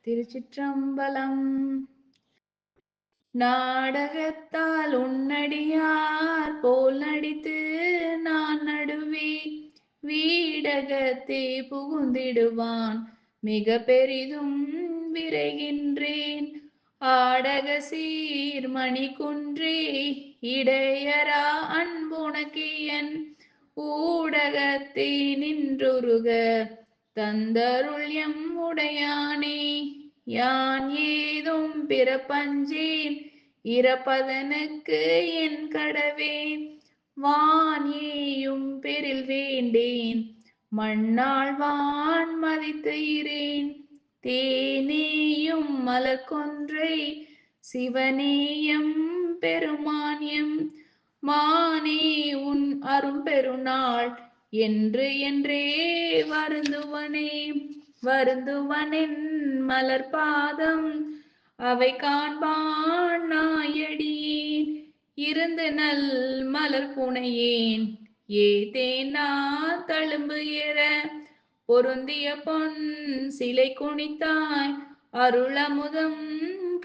திருச்சிற்றம்பலம். நாடகத்தால் உன்னடியார் போல் நடித்து நான் நடுவே வீடகத்தே புகுந்திடுவான் மிக பெரிதும் விரைகின்றேன். ஆடக சீர்மணி குன்றே இடையரா அன்புணக்கியன் ஊடகத்தே நின்றுருக தந்தருள் எம் உடையானே. யான் ஏதும் பிறப்பஞ்சேன் இறப்பதனுக்கு என் கடவேன் வான் ஏயும் பெரில் வேண்டேன் மண்ணாள் வான் மதித்து இரேன். தேனேயும் மலர்கொன்றை சிவனேயம் பெருமான்யம் மானே உன் அரும்பெருநாள் என்று என்றே வருந்துவனே. வருந்துவனென் மலர்பாதம் அவை காண்பான் நாயடியேன் இருந்து நல் மலர் புனையேன் ஏதேனா தழும்பு எற பொருந்திய பொன் சிலை குனித்தாய் அருளமுதம்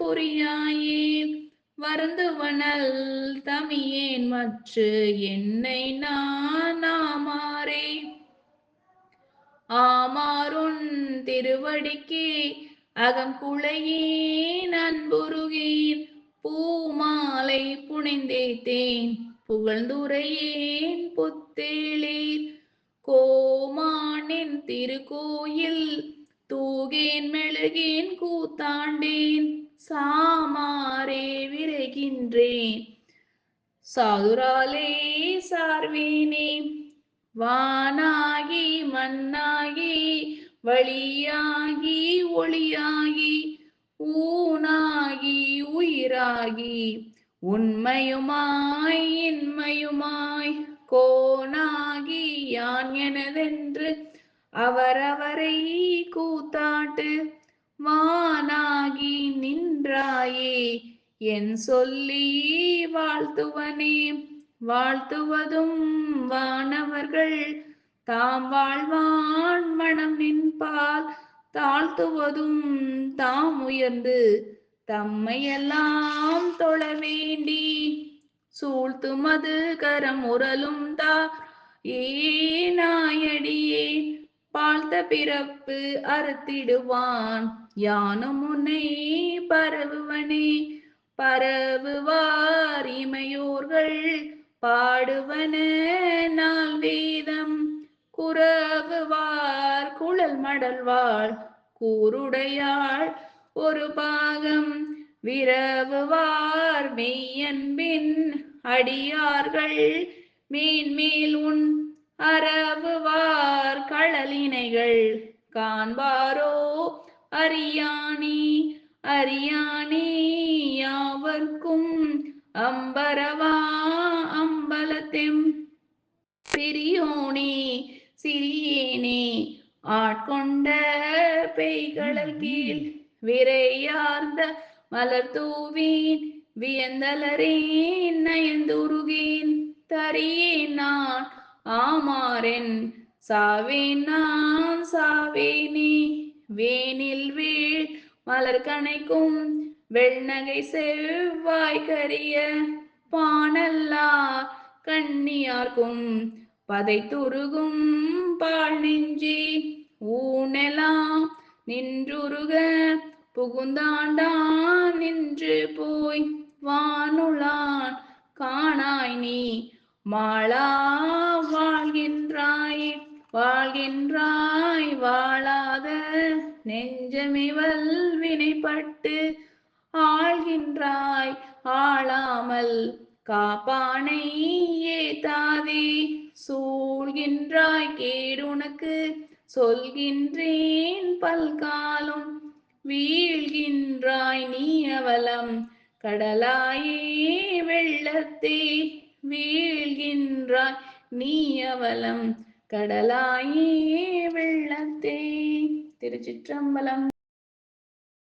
புரியாயே. வருந்துவனல் தமியேன் மற்று என்னை நான் ஆமாறே. ஆமாறுன் திருவடிக்கே அகம் குழையேன் அன்புருகேன் பூமாலை புனைந்தேத்தேன் புகழ்ந்துரையேன் புத்தேளீர். கோமானின் திருக்கோயில் தூகேன் மெழுகேன் கூத்தாண்டேன் சாமாரே விரைகின்றேன் சாதுராலே சார்வேனே. வானாகி மண்ணாகி வழியாகி ஒளியாகி ஊனாகி உயிராகி உண்மையுமாய் இன்மையுமாய் கோனாகி யான் எனதென்று அவரவரை கூத்தாட்டு வானாகி நின்றாயே என் சொல்லி வாழ்த்துவனே. வாழ்த்துவதும் வானவர்கள் தாம் வாழ்வான் மனம் நின்பால் தாழ்த்துவதும் தாம் உயர்ந்து தம்மையெல்லாம் தொழ வேண்டி சூழ்த்துமது கரம் உரலும் ஏனாயடியே பாழ்த்த பிறப்பு அறுத்திடுவான் யானும் உன்னை பரவுவனே. பரவுவார் இமையோர்கள் பாடுவன நாள் வேதம் குரவுவார் குழல் மடல்வாள் கூருடையாள் ஒரு பாகம் விரவுவார் மெய்யன்பின் அடியார்கள் மேன்மேல் உன் அறவுவார் களலினைகள் காண்பாரோ அறியானே. அறியானே யாவர்க்கும் அம்பரவா அம்பலத்தெம் பெரியோனே சிறியேனே ஆட்கொண்ட பெய்களல் கீழ் விரையார்ந்த மலர் தூவேன் வியந்தலரேன் நயந்துருகேன் தரியேன் நான் ஆமாறென் சாவேன் நான் சாவேனே. வேனில் வீழ் மலர் கணைக்கும் வெள்நகை செவ்வாய் கரிய பானல்லா கண்ணியார்க்கும் பதை துருகும் பால் நெஞ்சே ஊனெலாம் நின்றுருக புகுந்தாண்டான் நின்று போய் வானுளான் காணாய் நீ மாளா வாழ்கின்றாய். வாழ்கின்றாய் வாழாத நெஞ்சமே வல்வினைப்பட்டு ஆழ்கின்றாய் ஆளாமல் காப்பானை ஏத்தாதே. சூழ்கின்றாய் கேடுனக்கு சொல்கின்றேன் பல்காலும் வீழ்கின்றாய் நீ அவலம் கடலாயே வெள்ளத்தே வீழ்கின்றாய் நீ அவலம் கடலாயே வெள்ளத்தே. திருச்சிற்றம்பலம்.